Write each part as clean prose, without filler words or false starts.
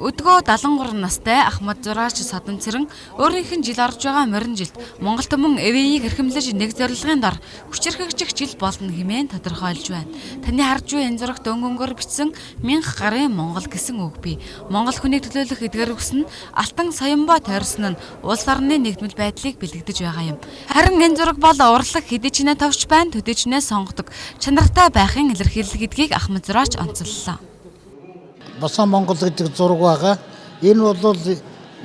Өдгөө 73 настай Ахмад Зураач Садан Цэрэн өөрийнх нь жил орж байгаа морин жилд Монгол түмэн ЭВ-ийг эрхэмлэж нэг зорилгын дор хүчирхэгжих жил болно хэмээн тодорхойлж байна. Таны харж буй энэ зурагт өнгөнгөөр бичсэн 1000 гарын Монгол гэсэн үг бий. Монгол хүнийг төлөөлөх эдгээр үгс нь Алтан Соёнбоо тойрсон нь улс орны нэгдмэл байдлыг бэлэгдэж байгаа юм. Харин энэ зураг бол урлаг хэдий ч нэ товч байна, төдий ч нэ сонгодог чанартай байхын илэрхийлэл гэдгийг Ахмад Зураач онцоллоо. Басан Монгол гэдэг зураг байгаа. Энэ бол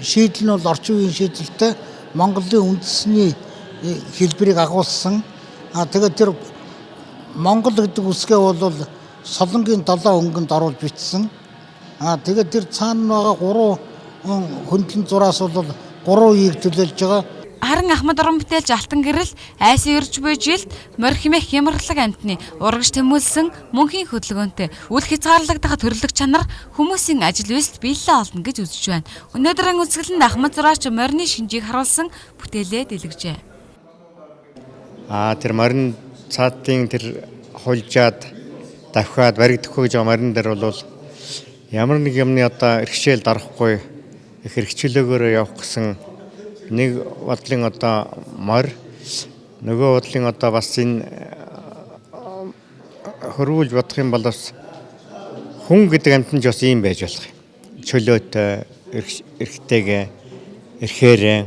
шийдэл нь бол орчин үеийн шийдэлтэй Монголын үндэсний хэлбэрийг агуулсан. Тэгээд тэр Монгол гэдэг үсгээ бол Солонгийн 7 өнгөнд оруулж бичсэн. Тэгээд тэр цаана байгаа 3 хөндлөн зураас бол 3 үеийг төлөөлж байгаа. Харин Ахмад уран бүтээлч Алтан гэрэл айсан ирж буй жилд морь хэмээх хямралаг амьтны урагш тэмүүлсэн мөнхийн хөдөлгөөнтэй үл хязгаарлагдах төрлөх чанар хүмүүсийн ажил үйлсэд биелэлээ олно гэж үзэж байна. Өнөөдрийн үзэсгэлэнд Ахмад Зураач морины шинжийг харуулсан бүтээлээ дэлгэжээ. Тэр морин цаатын тэр хулжаад давхиад баригдахгүй гэж байгаа морин дээр бол ямар нэг юмны эрхшээл дарахгүй их эрхчлөөгөөр явах гэсэн нэг бодлын морь нөгөө бодлын бас энэ хөрвүүлж бодох юм бол бас хүн гэдэг амьтан ч бас ийм байж болох юм. Чөлөөтэй, эрхтэйгээ, эрхээрээ.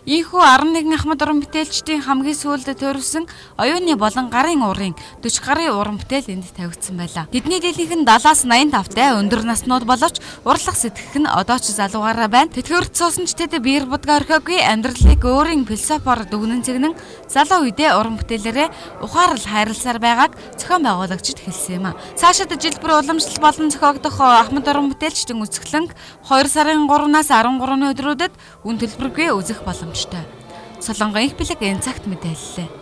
Ийхүү 11 Ахмад уран бүтээлчдийн хамгийн сүүлд төрөвсөн оюуны болон гарын уурын 40 гарын уран бүтээл энд тавигдсан байлаа. Тэдний дийлэнх нь 70-аас 85-тай өндөр наснууд боловч урлах сэтгэх нь одоо ч залуугаараа байна. Тэтгэврт суусан ч тэд биер будга орхиогүй амьдралыг өөрийн философоор дүгнэн цэгнэн залуу үедээ уран бүтээлээрээ ухаарл хайрласаар байгааг зохион байгуулагчид хэлсэн юм. Цаашид жилбэр уламжлал болон зохиогдох Ахмад уран бүтээлчдийн үзэсгэлэнг 2 сарын 3-наас 13-ны өдрүүдэд үн төлбөргүй үзэх боломжтой. Солонгон их бэлэг энэ цагт мэдээллээ.